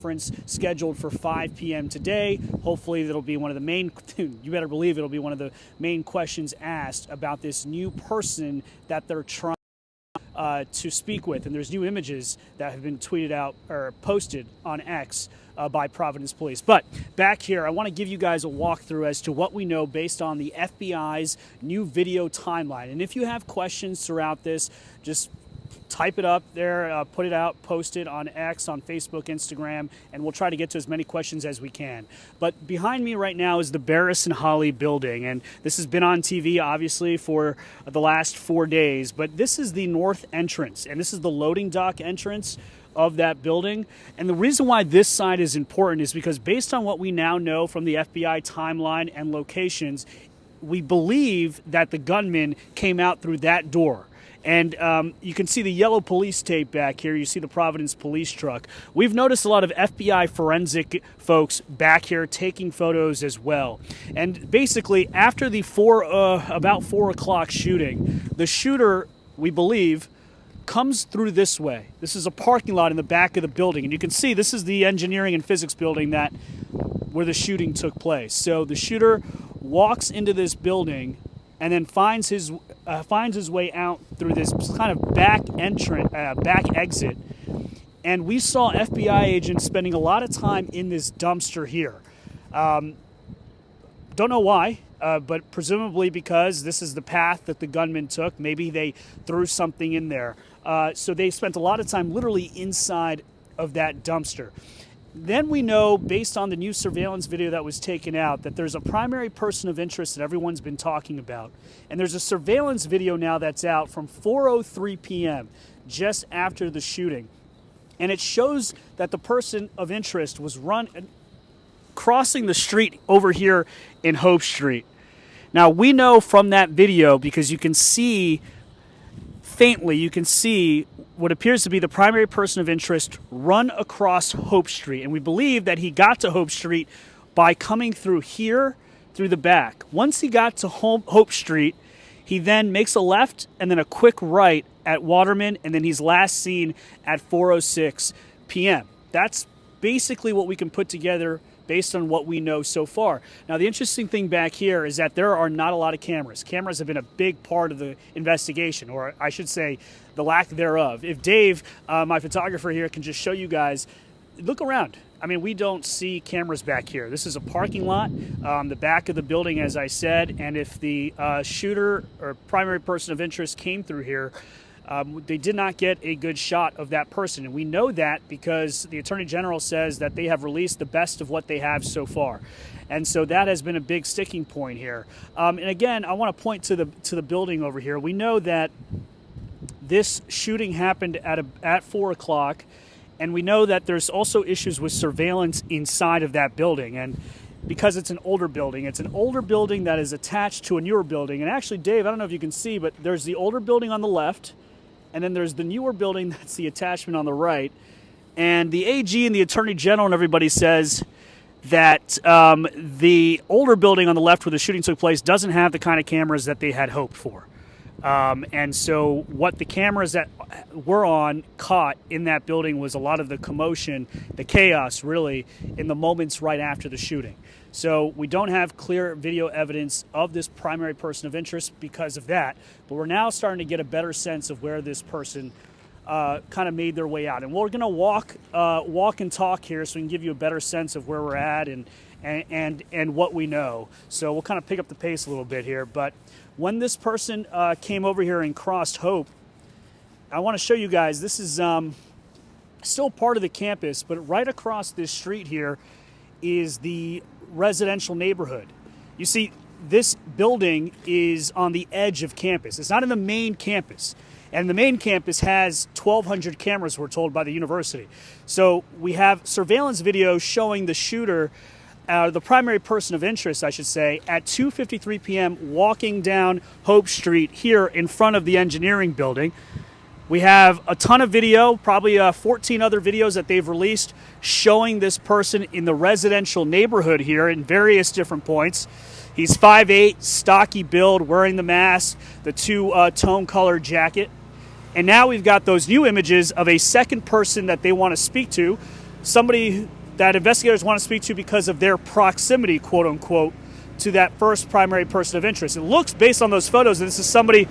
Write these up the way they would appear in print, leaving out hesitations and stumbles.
conference scheduled for 5 p.m. today. Hopefully that'll be one of the main, you better believe it'll be one of the main questions asked about this new person that they're trying to speak with. And there's new images that have been tweeted out or posted on X by Providence police. But back here, I want to give you guys a walkthrough as to what we know based on the FBI's new video timeline. And if you have questions throughout this, just type it up there, put it out, post it on X, on Facebook, Instagram, and we'll try to get to as many questions as we can. But behind me right now is the Barris and Holly building, and this has been on TV, obviously, for the last 4 days. But this is the north entrance, and this is the loading dock entrance of that building. And the reason why this side is important is because based on what we now know from the FBI timeline and locations, we believe that the gunman came out through that door. And you can see the yellow police tape back here. You see the Providence police truck. We've noticed a lot of FBI forensic folks back here taking photos as well. And basically, after the about 4 o'clock shooting, the shooter, we believe, comes through this way. This is a parking lot in the back of the building. And you can see this is the engineering and physics building where the shooting took place. So the shooter walks into this building and then finds his way out through this kind of back exit. And we saw FBI agents spending a lot of time in this dumpster here. Don't know why, but presumably because this is the path that the gunman took. Maybe they threw something in there. So they spent a lot of time literally inside of that dumpster. Then we know, based on the new surveillance video that was taken out, that there's a primary person of interest that everyone's been talking about. And there's a surveillance video now that's out from 4:03 p.m., just after the shooting. And it shows that the person of interest was crossing the street over here in Hope Street. Now, we know from that video, because you can see, faintly, you can see what appears to be the primary person of interest run across Hope Street. And we believe that he got to Hope Street by coming through here, through the back. Once he got to Hope Street, he then makes a left and then a quick right at Waterman, and then he's last seen at 4:06 p.m. That's basically what we can put together based on what we know so far. Now, the interesting thing back here is that there are not a lot of cameras. Cameras have been a big part of the investigation, or I should say the lack thereof. If Dave, my photographer here, can just show you guys, look around. I mean, we don't see cameras back here. This is a parking lot, the back of the building, as I said, and if the shooter or primary person of interest came through here, they did not get a good shot of that person. And we know that because the Attorney General says that they have released the best of what they have so far. And so that has been a big sticking point here. And again, I want to point to the building over here. We know that this shooting happened at 4 o'clock, and we know that there's also issues with surveillance inside of that building. And because it's an older building that is attached to a newer building. And actually, Dave, I don't know if you can see, but there's the older building on the left, and then there's the newer building that's the attachment on the right. And the AG and the Attorney General and everybody says that the older building on the left where the shooting took place doesn't have the kind of cameras that they had hoped for. And so what the cameras that were on caught in that building was a lot of the commotion, the chaos, really, in the moments right after the shooting. So we don't have clear video evidence of this primary person of interest because of that, but we're now starting to get a better sense of where this person kind of made their way out. And we're going to walk and talk here so we can give you a better sense of where we're at and what we know. So we'll kind of pick up the pace a little bit here. But when this person came over here and crossed Hope, I want to show you guys, this is still part of the campus, but right across this street here is the residential neighborhood. You see, this building is on the edge of campus. It's not in the main campus. And the main campus has 1,200 cameras, we're told, by the university. So we have surveillance video showing the shooter, the primary person of interest, I should say, at 2:53 p.m. walking down Hope Street here in front of the engineering building. We have a ton of video, probably 14 other videos that they've released showing this person in the residential neighborhood here in various different points. He's 5'8", stocky build, wearing the mask, the two-tone color jacket. And now we've got those new images of a second person that they want to speak to, somebody that investigators want to speak to because of their proximity, quote unquote, to that first primary person of interest. It looks, based on those photos, that this is somebody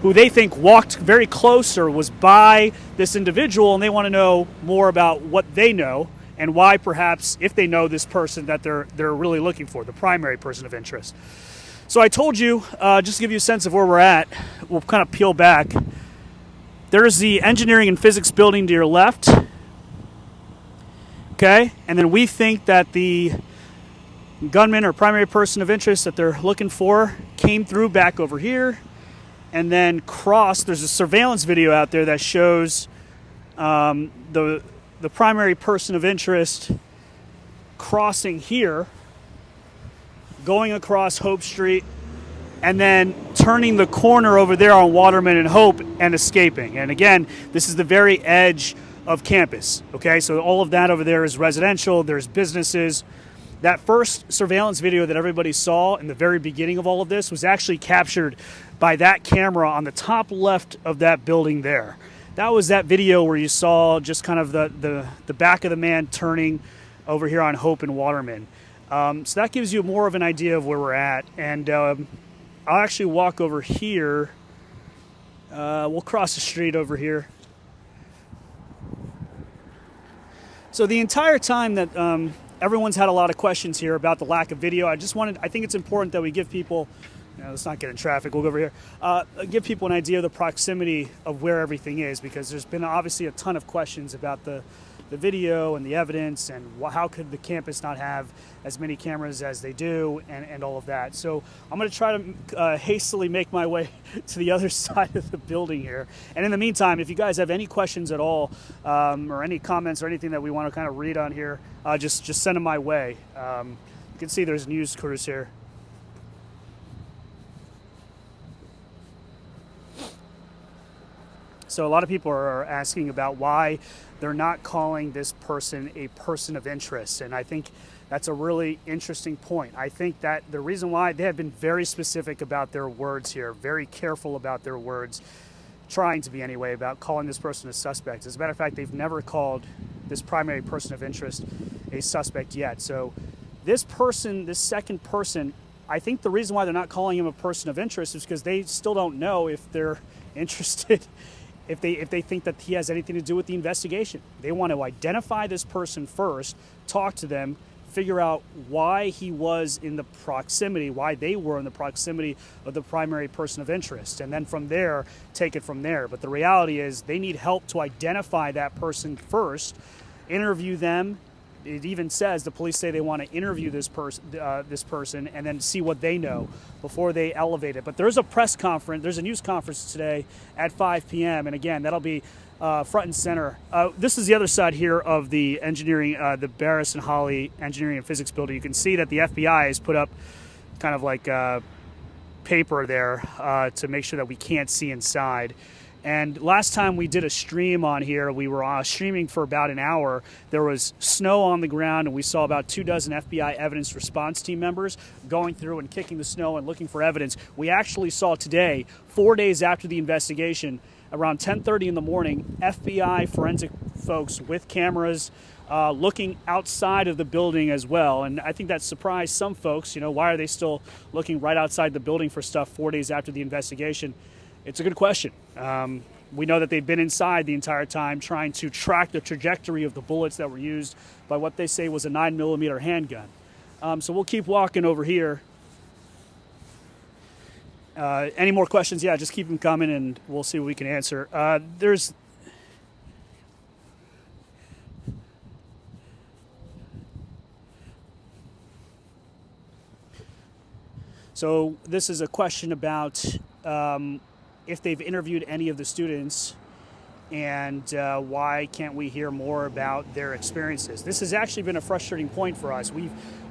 who they think walked very close or was by this individual, and they want to know more about what they know and why, perhaps, if they know this person that they're really looking for, the primary person of interest. So I told you, just to give you a sense of where we're at, we'll kind of peel back. There's the engineering and physics building to your left. Okay, and then we think that the gunman or primary person of interest that they're looking for came through back over here and then crossed. There's a surveillance video out there that shows the primary person of interest crossing here, going across Hope Street, and then turning the corner over there on Waterman and Hope and escaping. And again, this is the very edge of campus. Okay, so all of that over there is residential, there's businesses. That first surveillance video that everybody saw in the very beginning of all of this was actually captured by that camera on the top left of that building there. That was that video where you saw just kind of the back of the man turning over here on Hope and Waterman. So that gives you more of an idea of where we're at. And I'll actually walk over here. We'll cross the street over here. So the entire time that everyone's had a lot of questions here about the lack of video, I think it's important that we give people, let's not get in traffic, we'll go over here, give people an idea of the proximity of where everything is, because there's been obviously a ton of questions about the video and the evidence and how could the campus not have as many cameras as they do and all of that. So I'm going to try to hastily make my way to the other side of the building here. And in the meantime, if you guys have any questions at all or any comments or anything that we want to kind of read on here, just send them my way. You can see there's news crews here. So a lot of people are asking about why they're not calling this person a person of interest. And I think that's a really interesting point. I think that the reason why they have been very specific about their words here, very careful about their words, trying to be anyway, about calling this person a suspect. As a matter of fact, they've never called this primary person of interest a suspect yet. So this person, this second person, I think the reason why they're not calling him a person of interest is because they still don't know if they're interested, if they think that he has anything to do with the investigation. They want to identify this person first, talk to them, figure out why he was in the proximity, why they were in the proximity of the primary person of interest, and then from there, take it from there. But the reality is they need help to identify that person first, interview them. It even says, the police say they want to interview this person and then see what they know before they elevate it. But there's a press conference, there's a news conference today at 5 p.m. And again, that'll be front and center. This is the other side here of the engineering, the Barris and Holly Engineering and Physics building. You can see that the FBI has put up kind of like paper there to make sure that we can't see inside. And last time we did a stream on here, we were streaming for about an hour. There was snow on the ground, and we saw about 24 FBI evidence response team members going through and kicking the snow and looking for evidence. We actually saw today, 4 days after the investigation, around 10:30 in the morning, FBI forensic folks with cameras looking outside of the building as well. And I think that surprised some folks. Why are they still looking right outside the building for stuff 4 days after the investigation? It's a good question. We know that they've been inside the entire time trying to track the trajectory of the bullets that were used by what they say was a 9mm handgun. So we'll keep walking over here. Any more questions? Yeah, just keep them coming and we'll see what we can answer. So this is a question about if they've interviewed any of the students and why can't we hear more about their experiences. This has actually been a frustrating point for us.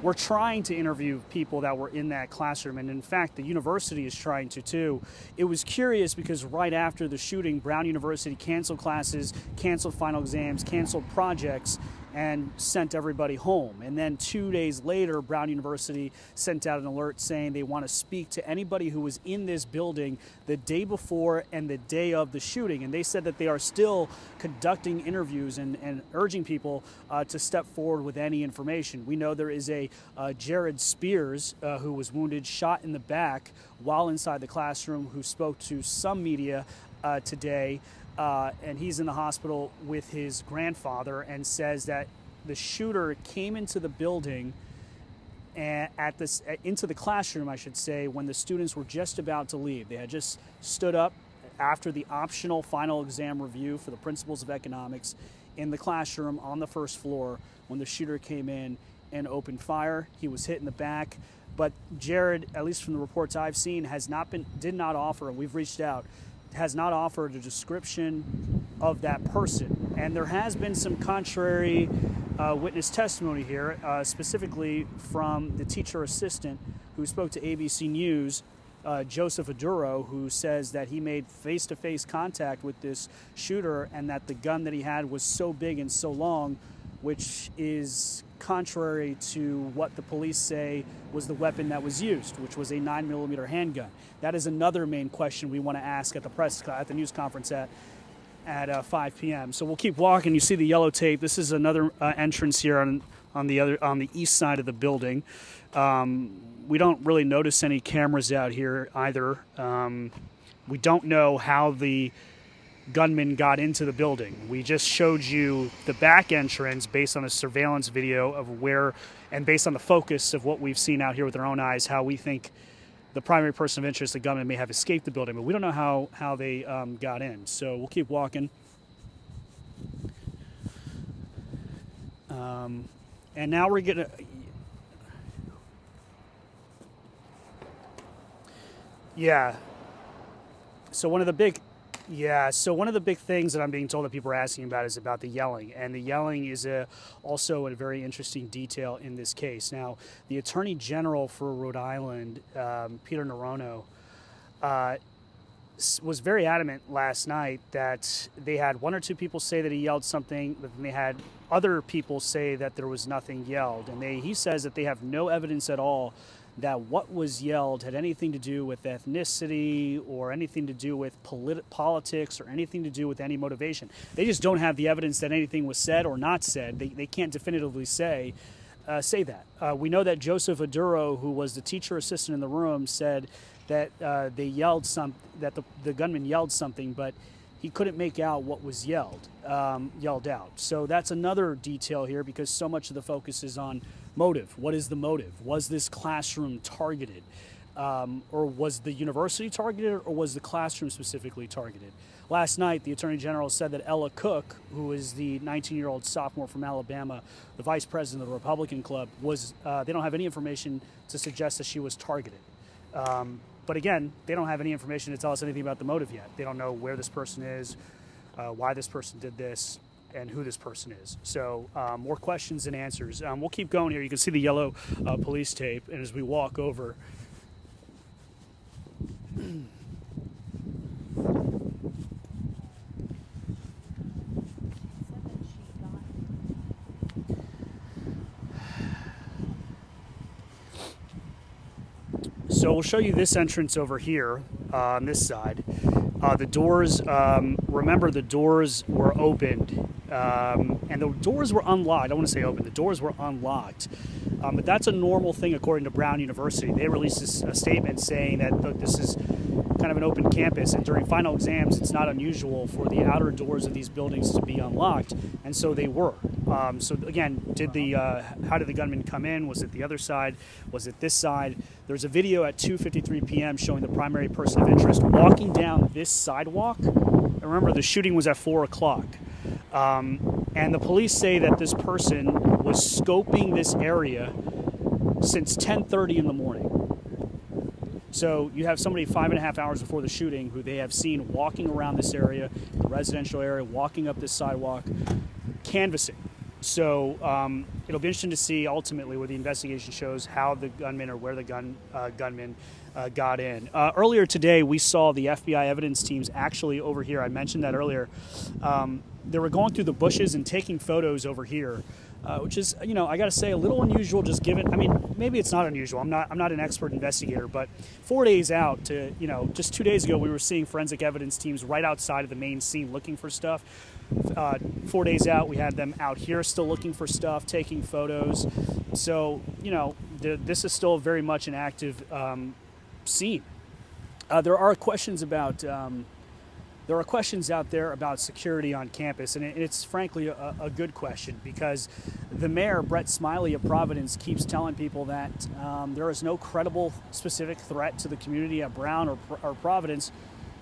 We're trying to interview people that were in that classroom, and in fact the university is trying to too. It was curious because right after the shooting, Brown University canceled classes, canceled final exams, canceled projects, and sent everybody home. And then 2 days later, Brown University sent out an alert saying they want to speak to anybody who was in this building the day before and the day of the shooting. And they said that they are still conducting interviews and urging people to step forward with any information. We know there is a Jared Spears who was wounded, shot in the back while inside the classroom, who spoke to some media today. And he's in the hospital with his grandfather, and says that the shooter came into the building and into the classroom, I should say, when the students were just about to leave. They had just stood up after the optional final exam review for the principles of economics in the classroom on the first floor when the shooter came in and opened fire. He was hit in the back, but Jared, at least from the reports I've seen, did not offer, and we've reached out, has not offered a description of that person. And there has been some contrary witness testimony here, specifically from the teacher assistant who spoke to ABC News, Joseph Aduro, who says that he made face-to-face contact with this shooter and that the gun that he had was so big and so long, which is contrary to what the police say was the weapon that was used, which was a 9mm handgun. That is another main question we want to ask at the news conference at 5 p.m. So we'll keep walking. You see the yellow tape. This is another entrance here on the east side of the building. We don't really notice any cameras out here either. We don't know how the gunman got into the building. We just showed you the back entrance based on a surveillance video of where, and based on the focus of what we've seen out here with our own eyes, how we think the primary person of interest, the gunman, may have escaped the building, but we don't know how they got in. So we'll keep walking. And now we're gonna, yeah. So one of the big things that I'm being told that people are asking about is about the yelling. And the yelling is also a very interesting detail in this case. Now, the Attorney General for Rhode Island, Peter Narono, was very adamant last night that they had one or two people say that he yelled something, but then they had other people say that there was nothing yelled. And he says that they have no evidence at all that what was yelled had anything to do with ethnicity or anything to do with politics or anything to do with any motivation. They just don't have the evidence that anything was said or not said. They can't definitively say that. We know that Joseph Aduro, who was the teacher assistant in the room, said that that the gunman yelled something, but he couldn't make out what was yelled out. So that's another detail here, because so much of the focus is on motive. What is the motive? Was this classroom targeted? Or was the university targeted, or was the classroom specifically targeted? Last night, the Attorney General said that Ella Cook, who is the 19-year-old sophomore from Alabama, the vice president of the Republican Club, they don't have any information to suggest that she was targeted. But again, they don't have any information to tell us anything about the motive yet. They don't know where this person is, why this person did this, and who this person is. So more questions than answers. We'll keep going here. You can see the yellow police tape, and as we walk over, so we'll show you this entrance over here on this side. The doors, remember, the doors were opened, and the doors were unlocked. I don't want to say open. The doors were unlocked. But that's a normal thing according to Brown University. They released a statement saying that this is kind of an open campus, and during final exams, it's not unusual for the outer doors of these buildings to be unlocked, and so they were. So again, how did the gunman come in? Was it the other side? Was it this side? There's a video at 2:53 p.m. showing the primary person of interest walking down this sidewalk. And remember, the shooting was at 4 o'clock. And the police say that this person was scoping this area since 10:30 in the morning. So you have somebody 5.5 hours before the shooting who they have seen walking around this area, the residential area, walking up this sidewalk, canvassing. So it'll be interesting to see ultimately where the investigation shows how the gunman or where the gunman got in. Earlier today, we saw the FBI evidence teams actually over here. I mentioned that earlier. they were going through the bushes and taking photos over here, which is, I got to say, a little unusual. Just given, I mean, maybe it's not unusual. I'm not an expert investigator, but 4 days out to, just 2 days ago, we were seeing forensic evidence teams right outside of the main scene looking for stuff. 4 days out, we had them out here still looking for stuff, taking photos. So, this is still very much an active scene. There are questions about. There are questions out there about security on campus, and it's frankly a good question, because the mayor, Brett Smiley of Providence, keeps telling people that there is no credible specific threat to the community at Brown or Providence.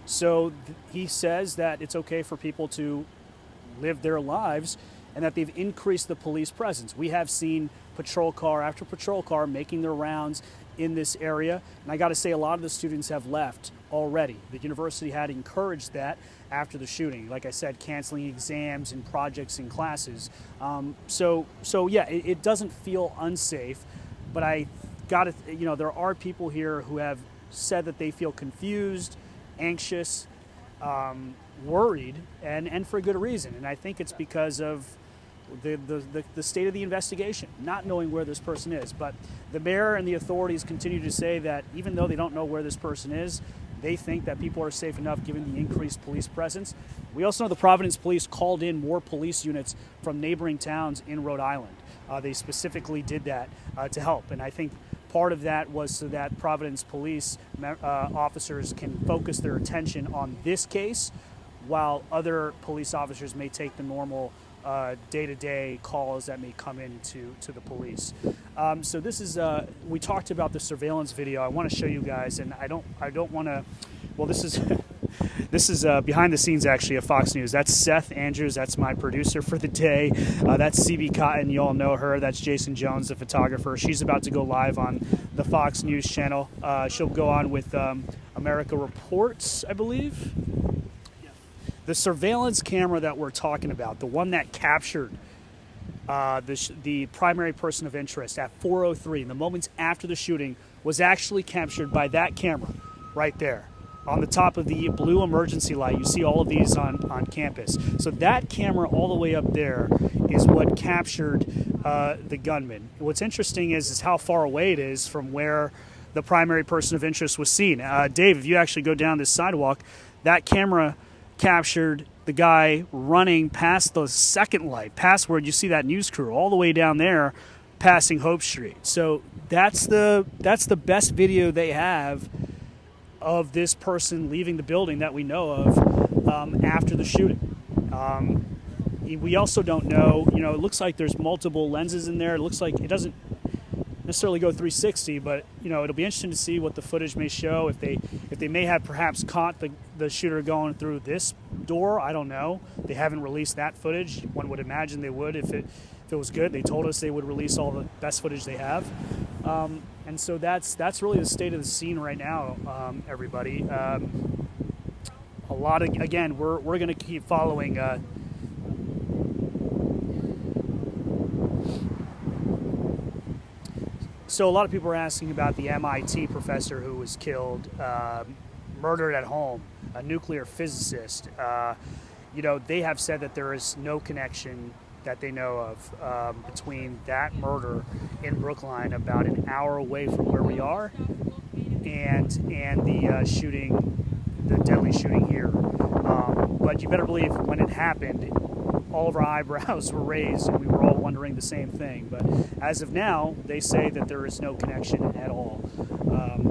So he says that it's okay for people to live their lives, and that they've increased the police presence. We have seen patrol car after patrol car making their rounds in this area, and I got to say, a lot of the students have left already. The university had encouraged that after the shooting, like I said, canceling exams and projects and classes. So yeah, it doesn't feel unsafe, but I got to, there are people here who have said that they feel confused, anxious, worried, and for good reason. And I think it's because of the state of the investigation, not knowing where this person is. But the mayor and the authorities continue to say that even though they don't know where this person is, they think that people are safe enough given the increased police presence. We also know the Providence police called in more police units from neighboring towns in Rhode Island. They specifically did that to help, and I think part of that was so that Providence police officers can focus their attention on this case, while other police officers may take the normal day-to-day calls that may come in to the police. So this is, we talked about the surveillance video. I want to show you guys, and I don't want to, well, this is, this is behind the scenes actually of Fox News. That's Seth Andrews. That's my producer for the day. That's CB Cotton. You all know her. That's Jason Jones, the photographer. She's about to go live on the Fox News channel. She'll go on with America Reports, I believe. The surveillance camera that we're talking about, the one that captured the primary person of interest at 4:03, in the moments after the shooting, was actually captured by that camera right there on the top of the blue emergency light. You see all of these on campus. So that camera all the way up there is what captured the gunman. What's interesting is how far away it is from where the primary person of interest was seen. Dave, if you actually go down this sidewalk, that camera captured the guy running past the second light, past where you see that news crew, all the way down there, passing Hope Street. So that's the best video they have of this person leaving the building that we know of after the shooting. We also don't know, it looks like there's multiple lenses in there. It looks like it doesn't necessarily go 360, but it'll be interesting to see what the footage may show. If they may have perhaps caught the shooter going through this door, I don't know. They haven't released that footage. One would imagine they would if it was good. They told us they would release all the best footage they have, and so that's really the state of the scene right now, everybody. A lot of, again, we're going to keep following. So a lot of people are asking about the MIT professor who was killed, murdered at home, a nuclear physicist. They have said that there is no connection that they know of between that murder in Brookline, about an hour away from where we are, and the shooting, the deadly shooting here. But you better believe when it happened, all of our eyebrows were raised and we were all wondering the same thing. But as of now, they say that there is no connection at all.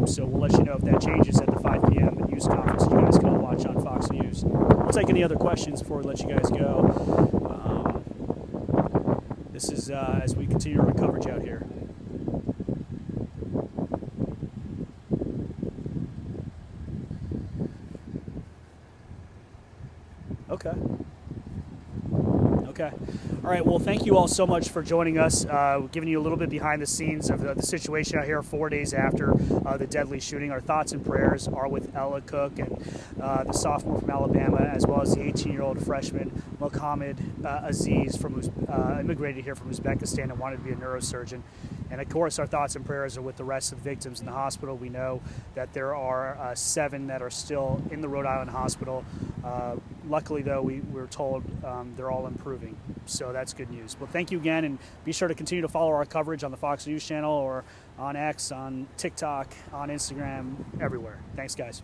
So we'll let you know if that changes at the 5 p.m. news conference you guys can all watch on Fox News. We'll take any other questions before we let you guys go. This is as we continue our coverage out here. Okay. All right. Well, thank you all so much for joining us. Giving you a little bit behind the scenes of the situation out here 4 days after the deadly shooting. Our thoughts and prayers are with Ella Cook and the sophomore from Alabama, as well as the 18-year-old freshman Mohammed Aziz from immigrated here from Uzbekistan and wanted to be a neurosurgeon. And of course, our thoughts and prayers are with the rest of the victims in the hospital. We know that there are 7 that are still in the Rhode Island hospital. Luckily, though, we were told they're all improving. So that's good news. Well, thank you again, and be sure to continue to follow our coverage on the Fox News channel or on X, on TikTok, on Instagram, everywhere. Thanks, guys.